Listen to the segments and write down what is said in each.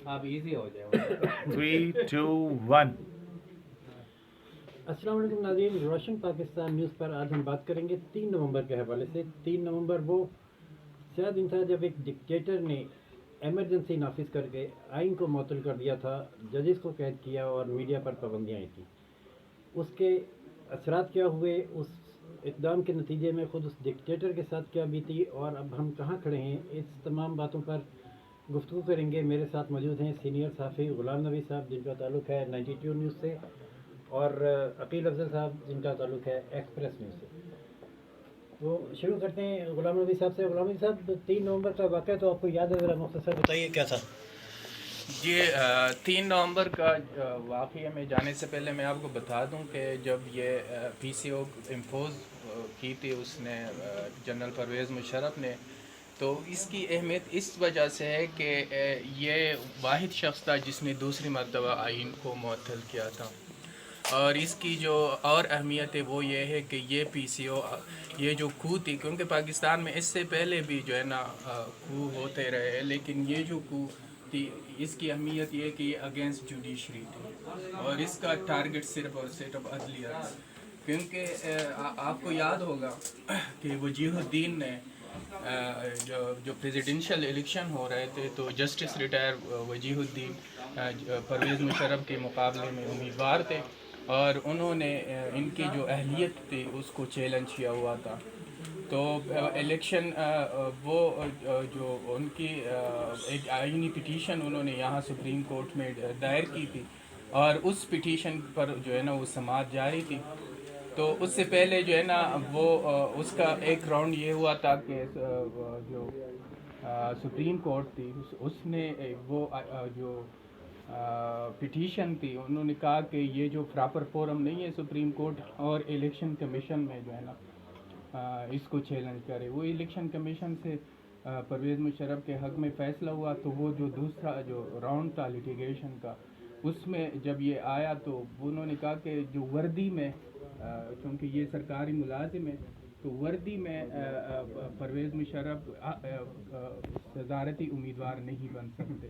آپ ایزی ہو جائے. 3 2 1. السلام علیکم ناظرین، روشن پاکستان نیوز پر آج ہم بات کریں گے 3 نومبر کے حوالے سے. 3 نومبر وہ سیاہ دن تھا جب ایک ڈکٹیٹر نے ایمرجنسی نافذ کر کے آئین کو معطل کر دیا تھا، ججز کو قید کیا اور میڈیا پر پابندیاں عائد کی. اس کے اثرات کیا ہوئے، اس اقدام کے نتیجے میں خود اس ڈکٹیٹر کے ساتھ کیا بیتی، اور اب ہم کہاں کھڑے ہیں، اس تمام باتوں پر گفتگو کریں گے. میرے ساتھ موجود ہیں سینئر صحافی غلام نبی صاحب جن کا تعلق ہے 92 نیوز سے، اور عقیل افضل صاحب جن کا تعلق ہے ایکسپریس نیوز سے. تو شروع کرتے ہیں غلام نبی صاحب سے. غلام نبی صاحب، 3 نومبر کا واقعہ تو آپ کو یاد ہے، ذرا مختصر بتائیے کیا تھا. جی 3 نومبر کا واقعہ میں جانے سے پہلے میں آپ کو بتا دوں کہ جب یہ پی سی او امپوز کی تھی اس نے جنرل پرویز مشرف نے، تو اس کی اہمیت اس وجہ سے ہے کہ یہ واحد شخص تھا جس نے دوسری مرتبہ آئین کو معطل کیا تھا. اور اس کی جو اور اہمیت ہے وہ یہ ہے کہ یہ پی سی او یہ جو کو تھی، کیونکہ پاکستان میں اس سے پہلے بھی جو ہے نا کو ہوتے رہے، لیکن یہ جو کو تھی اس کی اہمیت یہ کہ یہ اگینسٹ جوڈیشری تھی اور اس کا ٹارگٹ صرف اور صرف عدلیہ تھا. کیونکہ آپ کو یاد ہوگا کہ وجیہ الدین نے جو پریزیڈنشل الیکشن ہو رہے تھے تو جسٹس ریٹائر وجیہ الدین پرویز مشرف کے مقابلے میں امیدوار تھے، اور انہوں نے ان کی جو اہلیت تھی اس کو چیلنج کیا ہوا تھا. تو الیکشن وہ جو ان کی ایک آئینی پٹیشن انہوں نے یہاں سپریم کورٹ میں دائر کی تھی، اور اس پٹیشن پر جو ہے نا وہ سماعت جاری تھی. تو اس سے پہلے جو ہے نا وہ اس کا ایک راؤنڈ یہ ہوا تھا کہ جو سپریم کورٹ تھی اس نے وہ جو پٹیشن تھی انہوں نے کہا کہ یہ جو پراپر فورم نہیں ہے سپریم کورٹ اور الیکشن کمیشن میں جو ہے نا اس کو چیلنج کرے. وہ الیکشن کمیشن سے پرویز مشرف کے حق میں فیصلہ ہوا. تو وہ جو دوسرا جو راؤنڈ تھا لیٹیگیشن کا، اس میں جب یہ آیا تو انہوں نے کہا کہ جو وردی میں چونکہ یہ سرکاری ملازم ہے تو وردی میں پرویز مشرف صدارتی امیدوار نہیں بن سکتے.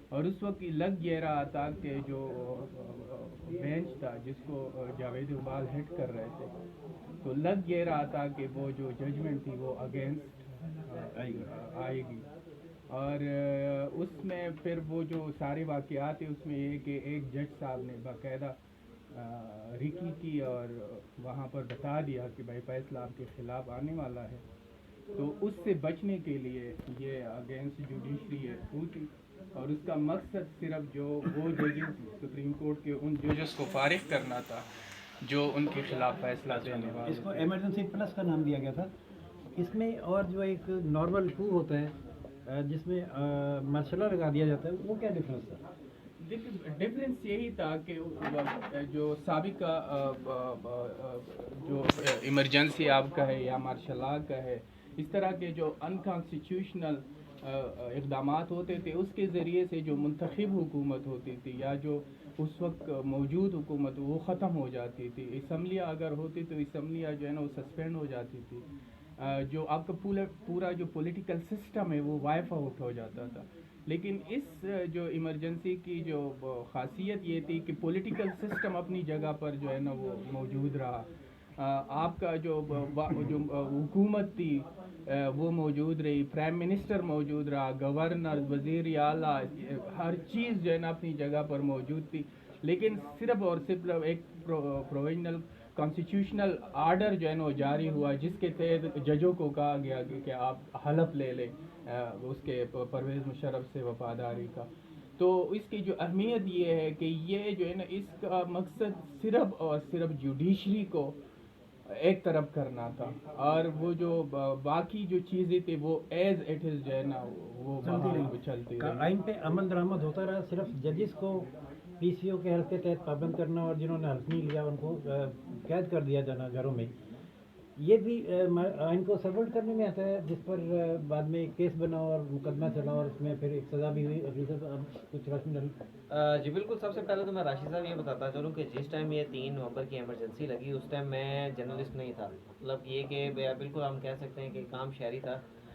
اور اس وقت لگ یہ رہا تھا کہ جو بینچ تھا جس کو جاوید اقبال ہیڈ کر رہے تھے، تو لگ یہ رہا تھا کہ وہ جو ججمنٹ تھی وہ اگینسٹ آئے گی. اور اس میں پھر وہ جو سارے واقعات ہیں اس میں یہ کہ ایک جج صاحب نے باقاعدہ ریکی کی اور وہاں پر بتا دیا کہ بھائی فیصلہ آپ کے خلاف آنے والا ہے. تو اس سے بچنے کے لیے یہ اگینسٹ جوڈیشری ہوتی، اور اس کا مقصد صرف جو وہ ججز سپریم کورٹ کے ان ججز کو فارغ کرنا تھا جو ان کے خلاف فیصلہ دینے والے. اس کو ایمرجنسی پلس کا نام دیا گیا تھا. اس میں اور جو ایک نارمل کو ہوتا ہے جس میں مارشل لگا دیا جاتا ہے، وہ کیا ڈفرینس تھا؟ ڈفرینس یہی تھا کہ جو سابقہ جو ایمرجنسی آپ کا ہے یا مارشل لا کا ہے، اس طرح کے جو انکانسٹیٹیوشنل اقدامات ہوتے تھے اس کے ذریعے سے جو منتخب حکومت ہوتی تھی یا جو اس وقت موجود حکومت وہ ختم ہو جاتی تھی. اسمبلیاں اگر ہوتی تو اسمبلیاں جو ہے نا وہ سسپینڈ ہو جاتی تھی. جو آپ کا پورا جو پولیٹیکل سسٹم ہے وہ وائپ آؤٹ ہو جاتا تھا. لیکن اس جو ایمرجنسی کی جو خاصیت یہ تھی کہ پولیٹیکل سسٹم اپنی جگہ پر جو ہے نا وہ موجود رہا. آپ کا جو حکومت تھی وہ موجود رہی، پرائم منسٹر موجود رہا، گورنر، وزیر اعلیٰ، ہر چیز جو ہے نا اپنی جگہ پر موجود تھی. لیکن صرف اور صرف ایک پروویژنل کانسٹیٹیوشنل آرڈر جو ہے نا وہ جاری ہوا جس کے تحت ججوں کو کہا گیا کہ آپ حلف لے لیں اس کے پرویز مشرف سے وفاداری کا. تو اس کی جو اہمیت یہ ہے کہ یہ جو ہے نا اس کا مقصد صرف اور صرف جوڈیشری کو ایک طرف کرنا تھا، اور وہ جو باقی جو چیزیں تھی وہ ایز اٹ از جو ہے نا وہ چلتی رہی. آئین پہ عمل درآمد ہوتا رہا، صرف ججز کو پی سی او کے حلف کے تحت پابند کرنا اور جنہوں نے حلف نہیں لیا ان کو قید کر دیا جانا گھروں میں. یہ بھی آئین کو سرورٹ کرنے میں آتا ہے، جس پر بعد میں ایک کیس بنا اور مقدمہ چلا اور اس میں پھر ایک سزا بھی ہوئی. ابھی کچھ روشنی ڈالی. جی بالکل. سب سے پہلے تو میں راشد صاحب یہ بتاتا چلوں کہ جس ٹائم یہ 3 نومبر کی ایمرجنسی لگی اس ٹائم میں جرنلسٹ نہیں تھا. مطلب یہ کہ بالکل ہم کہہ سکتے ہیں کہ کام شہری تھا.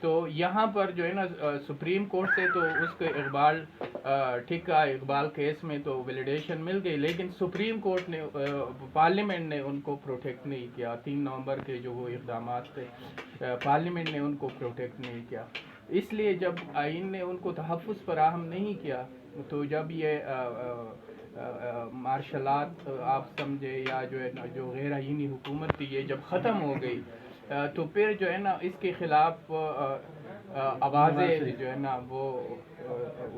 تو یہاں پر جو ہے نا سپریم کورٹ سے تو اس کو اقبال کیس میں تو ویلیڈیشن مل گئی، لیکن سپریم کورٹ نے پارلیمنٹ نے ان کو پروٹیکٹ نہیں کیا. 3 نومبر کے جو وہ اقدامات تھے پارلیمنٹ نے ان کو پروٹیکٹ نہیں کیا. اس لیے جب آئین نے ان کو تحفظ فراہم نہیں کیا تو جب یہ مارشلات آپ سمجھے یا جو ہے نا جو غیر آئینی حکومت تھی یہ جب ختم ہو گئی تو پھر جو ہے نا اس کے خلاف آوازیں جو ہے نا وہ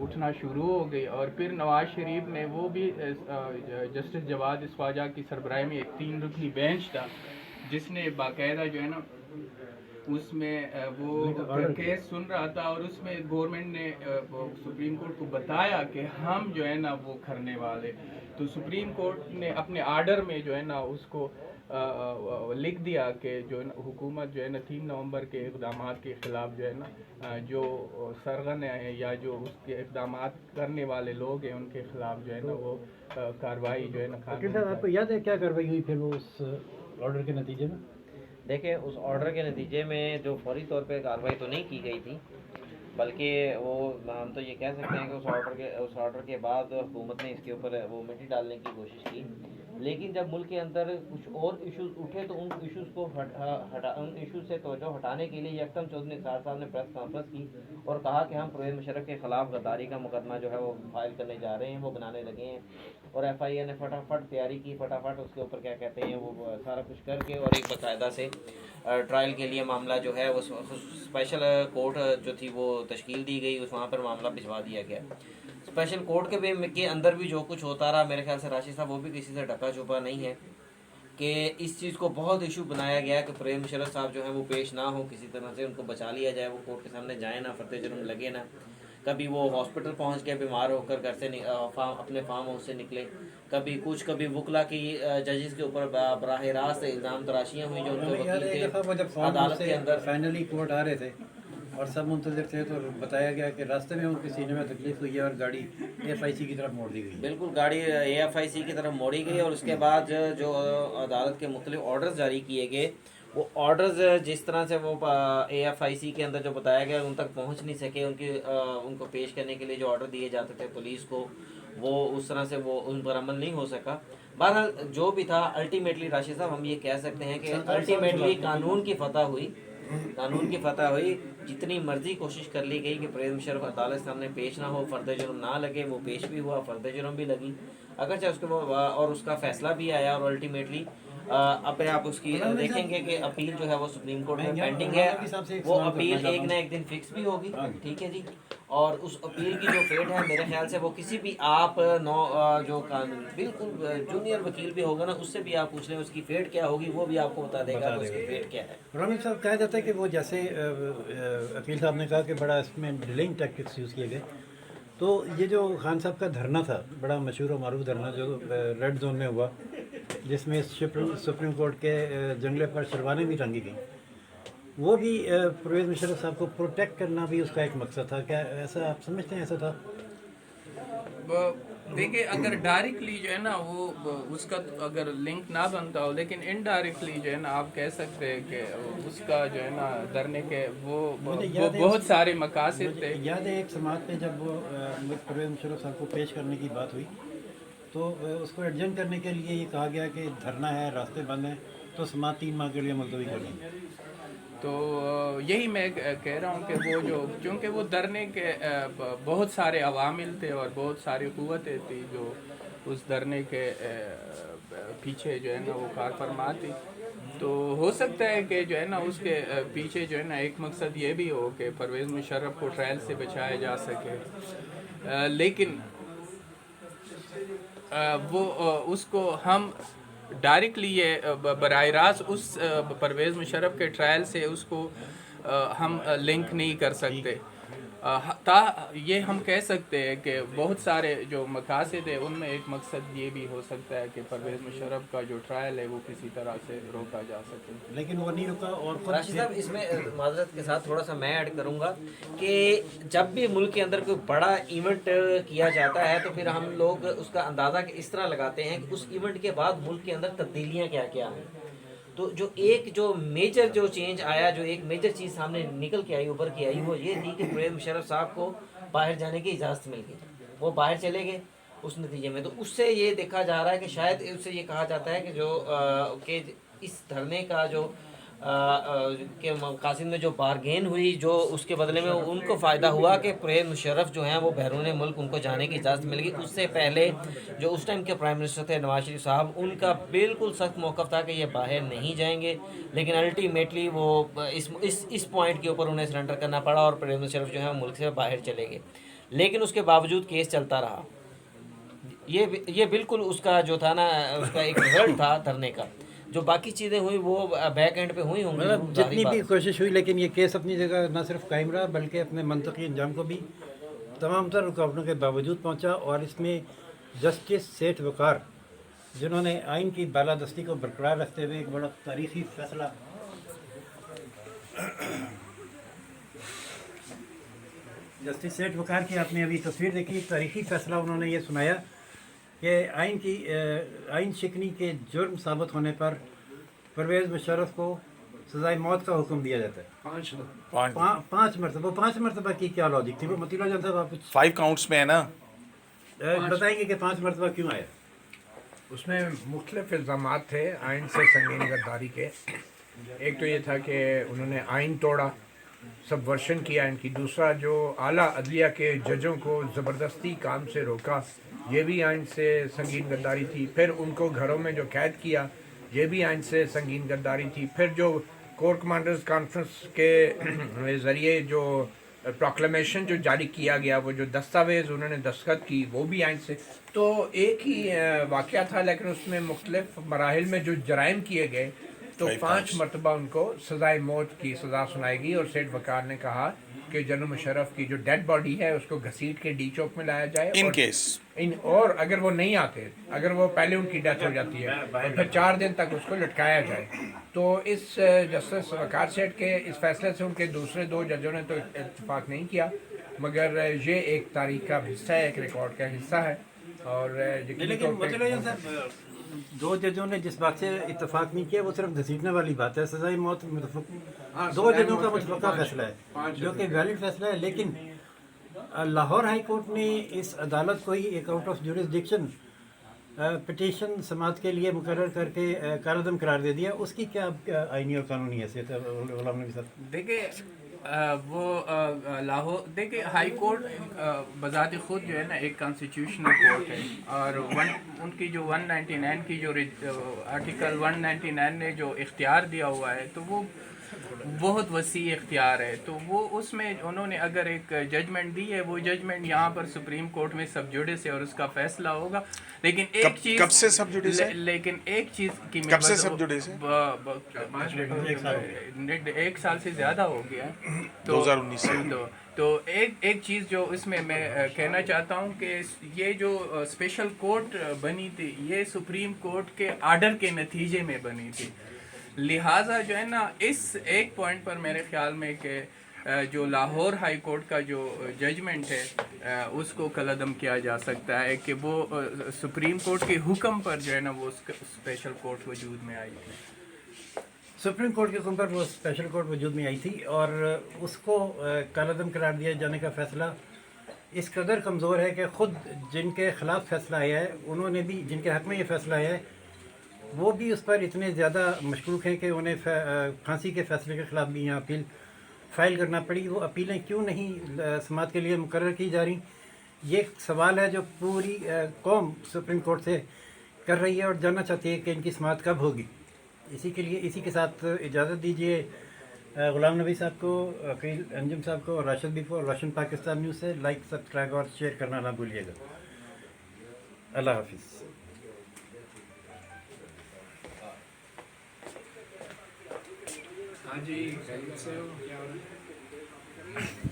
اٹھنا شروع ہو گئی. اور پھر نواز شریف نے وہ بھی جسٹس جواد اسواجہ کی سربراہی میں ایک 3 رکنی بینچ تھا جس نے باقاعدہ جو ہے نا اس میں وہ کیس سن رہا تھا، اور اس میں گورنمنٹ نے سپریم کورٹ کو بتایا کہ ہم جو ہے نا وہ کرنے والے. تو سپریم کورٹ نے اپنے آرڈر میں جو ہے نا اس کو لکھ دیا کہ جو ہے نا حکومت جو ہے نا 3 نومبر کے اقدامات کے خلاف جو ہے نا جو سرغن ہیں یا جو اس کے اقدامات کرنے والے لوگ ہیں ان کے خلاف جو ہے نا وہ کارروائی جو ہے نا. آپ کو یاد ہے کیا کارروائی ہوئی پھر وہ اس آرڈر کے نتیجے میں؟ دیکھیں اس آرڈر کے نتیجے میں جو فوری طور پہ کارروائی تو نہیں کی گئی تھی، بلکہ وہ ہم تو یہ کہہ سکتے ہیں کہ اس آرڈر کے بعد حکومت نے اس کے اوپر وہ مٹی ڈالنے کی کوشش کی. لیکن جب ملک کے اندر کچھ اور ایشوز اٹھے تو ان ایشوز سے توجہ ہٹانے کے لیے یکدم چودھری نثار صاحب نے پریس کانفرنس کی اور کہا کہ ہم پرویز مشرف کے خلاف غداری کا مقدمہ جو ہے وہ فائل کرنے جا رہے ہیں، وہ بنانے لگے ہیں. اور ایف آئی اے نے فٹافٹ تیاری کی، فٹافٹ اس کے اوپر کیا کہتے ہیں وہ سارا کچھ کر کے اور ایک باقاعدہ سے ٹرائل کے لیے معاملہ جو ہے وہ اسپیشل کورٹ جو تھی وہ تشکیل دی گئی، اس وہاں پر معاملہ بھجوا دیا گیا. اسپیشل کورٹ کے اندر بھی جو کچھ ہوتا رہا، میرے خیال سے راشد صاحب وہ بھی کسی سے ڈھکا چھپا نہیں ہے کہ اس چیز کو بہت ایشو بنایا گیا کہ پرویز مشرف صاحب جو ہیں وہ پیش نہ ہوں، کسی طرح سے ان کو بچا لیا جائے، وہ کورٹ کے سامنے جائیں نہ، فرد جرم لگے نہ. کبھی وہ ہاسپٹل پہنچ کے بیمار ہو کر گھر سے اپنے فارم ہاؤس سے نکلے، کبھی وکلا کی ججز کے اوپر براہ راست الزام تراشیاں ہوئی جو ان کے وکیل تھے عدالت کے اندر. فائنلی کورٹ آ رہے تھے اور سب منتظر تھے تو بتایا گیا کہ راستے میں ان کے سینے میں تکلیف ہوئی ہے اور گاڑی ایف آئی سی کی طرف موڑ دی گئی. بالکل گاڑی اے ایف آئی سی کی طرف موڑی گئی اور اس کے بعد جو عدالت کے مختلف آرڈرز جاری کیے گئے، وہ آرڈرز جس طرح سے وہ اے ایف آئی سی کے اندر جو بتایا گیا ان تک پہنچ نہیں سکے. ان کو پیش کرنے کے لیے جو آرڈر دیے جاتے تھے پولیس کو، وہ اس طرح سے وہ ان پر عمل نہیں ہو سکا. بہرحال جو بھی تھا الٹیمیٹلی راشد صاحب ہم یہ کہہ سکتے ہیں کہ الٹیمیٹلی قانون کی فتح ہوئی. جتنی مرضی کوشش کر لی گئی کہ پرویز مشرف عدالت سامنے پیش نہ ہو، فرد جرم نہ لگے، وہ پیش بھی ہوا، فرد جرم بھی لگی اگرچہ اس کے اور اس کا فیصلہ بھی آیا. اور الٹیمیٹلی اب آپ اس کی دیکھیں گے کہ اپیل جو ہے وہ سپریم کورٹ میں پینڈنگ ہے، وہ اپیل ایک نہ ایک دن فکس بھی ہوگی. ٹھیک ہے جی، اور اس اپیل کی جو فیٹ ہے میرے خیال سے وہ کسی بھی آپ جو بالکل جونیئر وکیل بھی ہوگا نا اس سے بھی آپ پوچھ لیں اس کی فیٹ کیا ہوگی، وہ بھی آپ کو بتا دے گا اس کی فیٹ کیا ہے. رامل صاحب کہا جاتا ہے کہ وہ جیسے وکیل صاحب نے کہا کہ بڑا اس میں ڈیلنگ ٹیکٹکس یوز کیے گئے، تو یہ جو خان صاحب کا دھرنا تھا بڑا مشہور و معروف دھرنا جو ریڈ زون میں ہوا، جس میں سپریم کورٹ کے جنگلے پر شروانیں بھی ٹنگی گئیں، وہ بھی پرویز مشرف صاحب کو پروٹیکٹ کرنا بھی اس کا ایک مقصد تھا. کیا ایسا آپ سمجھتے ہیں ایسا تھا؟ دیکھیں اگر ڈائریکٹلی جو ہے نا وہ اس کا اگر لنک نہ بنتا ہو، لیکن انڈائریکٹلی جو ہے نا آپ کہہ سکتے ہیں کہ اس کا جو ہے نا دھرنے کے وہ بہت سارے مقاصد تھے. یاد ہے ایک سماعت میں جب وہ پرویز مشرف صاحب کو پیش کرنے کی بات ہوئی تو اس کو ایڈجسٹ کرنے کے لیے یہ کہا گیا کہ دھرنا ہے، راستے بند ہیں، تو سماعت 3 ماہ کے لیے ملتوی کر دیں. تو یہی میں کہہ رہا ہوں کہ وہ جو چونکہ وہ دھرنے کے بہت سارے عوامل تھے اور بہت ساری قوتیں تھیں جو اس دھرنے کے پیچھے جو ہے نا وہ کار فرما تھی، تو ہو سکتا ہے کہ جو ہے نا اس کے پیچھے جو ہے نا ایک مقصد یہ بھی ہو کہ پرویز مشرف کو ٹرائل سے بچایا جا سکے. لیکن وہ اس کو ہم ڈائریکٹلی یہ براہ راست اس پرویز مشرف کے ٹرائل سے اس کو ہم لنک نہیں کر سکتے. یہ ہم کہہ سکتے ہیں کہ بہت سارے جو مقاصد ہیں ان میں ایک مقصد یہ بھی ہو سکتا ہے کہ پرویز مشرف کا جو ٹرائل ہے وہ کسی طرح سے روکا جا سکے، لیکن وہ نہیں روکا. اور راشد صاحب اس میں معذرت کے ساتھ تھوڑا سا میں ایڈ کروں گا کہ جب بھی ملک کے اندر کوئی بڑا ایونٹ کیا جاتا ہے تو پھر ہم لوگ اس کا اندازہ اس طرح لگاتے ہیں کہ اس ایونٹ کے بعد ملک کے اندر تبدیلیاں کیا کیا ہیں. تو جو ایک جو میجر جو چینج آیا, جو ایک میجر چیز سامنے نکل کے آئی, ابھر کے آئی, وہ یہ تھی کہ پرویز مشرف صاحب کو باہر جانے کی اجازت مل گئی. وہ باہر چلے گئے اس نتیجے میں. تو اس سے یہ دیکھا جا رہا ہے کہ شاید اس سے یہ کہا جاتا ہے کہ جو کہ اس دھرنے کا جو کے مقاصد میں جو بارگین ہوئی, جو اس کے بدلے میں ان کو فائدہ ہوا کہ پرویز مشرف جو ہیں وہ بیرون ملک ان کو جانے کی اجازت مل گئی. اس سے پہلے جو اس ٹائم کے پرائم منسٹر تھے نواز شریف صاحب, ان کا بالکل سخت موقف تھا کہ یہ باہر نہیں جائیں گے, لیکن الٹیمیٹلی وہ اس پوائنٹ کے اوپر انہیں سرنڈر کرنا پڑا اور پرویز مشرف جو ہیں ملک سے باہر چلے گئے. لیکن اس کے باوجود کیس چلتا رہا. یہ بالکل اس کا جو تھا نا, اس کا ایک رزلٹ تھا دھرنے کا. جو باقی چیزیں ہوئی وہ بیک اینڈ پہ ہوئی ہوں گی, مطلب جتنی بھی کوشش ہوئی, لیکن یہ کیس اپنی جگہ نہ صرف قائم رہا بلکہ اپنے منطقی انجام کو بھی تمام تر رکاوٹوں کے باوجود پہنچا. اور اس میں جسٹس سیٹھ وقار, جنہوں نے آئین کی بالادستی کو برقرار رکھتے ہوئے ایک بڑا تاریخی فیصلہ جسٹس سیٹھ وقار کی آپ نے ابھی تصویر دیکھی, تاریخی فیصلہ انہوں نے یہ سنایا کہ آئین شکنی کے جرم ثابت ہونے پر پرویز مشرف کو سزائے موت کا حکم دیا جاتا ہے. 5 مرتبہ. 5 مرتبہ کی کیا لاجک تھی؟ وہ مطیع جان صاحب آپ 5 counts میں ہے نا, بتائیں گے کہ 5 مرتبہ کیوں آیا؟ اس میں مختلف الزامات تھے آئین سے سنگین غداری کے. ایک تو یہ تھا کہ انہوں نے آئین توڑا, سب ورشن کیا ان کی. دوسرا جو اعلیٰ عدلیہ کے ججوں کو زبردستی کام سے روکا, یہ بھی آئین سے سنگین غداری تھی. پھر ان کو گھروں میں جو قید کیا, یہ بھی آئین سے سنگین غداری تھی. پھر جو کور کمانڈرز کانفرنس کے ذریعے جو پروکلیمیشن جو جاری کیا گیا, وہ جو دستاویز انہوں نے دستخط کی, وہ بھی آئین سے. تو ایک ہی واقعہ تھا, لیکن اس میں مختلف مراحل میں جو جرائم کیے گئے, تو 5 مرتبہ ان کو سزائے موت کی سزا سنائی گئی. اور سیٹھ وقار نے کہا کہ جنرل مشرف کی جو ڈیڈ باڈی ہے اس کو گھسیٹ کے ڈی چوک میں لایا جائے, ان کیس اور اگر وہ نہیں آتے, اگر وہ پہلے ان کی ڈیتھ ہو جاتی ہے, اور پھر 4 دن تک اس کو لٹکایا جائے. تو اس جسٹس وقار سیٹھ کے اس فیصلے سے ان کے دوسرے 2 ججوں نے تو اتفاق نہیں کیا, مگر یہ ایک تاریخ کا حصہ ہے, ایک ریکارڈ کا حصہ ہے. اور لیکن مطیع جان صاحب 2 ججوں نے جس بات سے اتفاق نہیں کیا وہ صرف گھسیٹنے والی بات ہے. سزائے موت 2 ججوں کا متفقہ فیصلہ ہے جو کہ ویلڈ فیصلہ ہے, لیکن لاہور ہائی کورٹ نے اس عدالت کو ہی ایک آؤٹ آف جورسڈکشن پٹیشن سماعت کے لیے مقرر کر کے کالعدم قرار دے دیا. اس کی کیا آئینی اور قانونی حیثیت ہے غلام نبی صاحب؟ دیکھیں وہ لاہور, دیکھیں ہائی کورٹ بذات خود جو ہے نا ایک کانسٹیٹیوشنل کورٹ ہے, اور ان کی جو 199 کی جو آرٹیکل 199 نے جو اختیار دیا ہوا ہے, تو وہ بہت وسیع اختیار ہے. تو وہ اس میں انہوں نے اگر ایک ججمنٹ دی ہے, وہ ججمنٹ یہاں پر سپریم کورٹ میں سب جوڈس ہے اور اس کا فیصلہ ہوگا. لیکن ایک چیز, کب سے سب جوڈس ہے؟ لیکن ایک چیز کی کب سے سب جوڈس ہے؟ 1 سال سے زیادہ ہو گیا, 2019 سے. تو ایک چیز جو اس میں کہنا چاہتا ہوں کہ یہ جو اسپیشل کورٹ بنی تھی, یہ سپریم کورٹ کے آرڈر کے نتیجے میں بنی تھی. لہٰذا جو ہے نا اس ایک پوائنٹ پر میرے خیال میں کہ جو لاہور ہائی کورٹ کا جو ججمنٹ ہے اس کو کالعدم کیا جا سکتا ہے کہ وہ سپریم کورٹ کے حکم پر جو ہے نا وہ اسپیشل کورٹ وجود میں آئی تھی. سپریم کورٹ کے حکم پر وہ اسپیشل کورٹ وجود میں آئی تھی, اور اس کو کالعدم قرار دیا جانے کا فیصلہ اس قدر کمزور ہے کہ خود جن کے خلاف فیصلہ آیا ہے, انہوں نے بھی, جن کے حق میں یہ فیصلہ آیا ہے, وہ بھی اس پر اتنے زیادہ مشکوک ہیں کہ انہیں پھانسی کے فیصلے کے خلاف بھی یہاں اپیل فائل کرنا پڑی. وہ اپیلیں کیوں نہیں سماعت کے لیے مقرر کی جا رہی, یہ سوال ہے جو پوری قوم سپریم کورٹ سے کر رہی ہے اور جاننا چاہتی ہے کہ ان کی سماعت کب ہوگی. اسی کے ساتھ اجازت دیجیے غلام نبی صاحب کو, عقیل انجم صاحب کو, اور راشد بھی کو, اور روشن پاکستان نیوز سے لائک, سبسکرائب اور شیئر کرنا نہ بھولیے گا. اللہ حافظ. ہاں جی, خیریت سے ہو؟ کیا ہو رہا ہے؟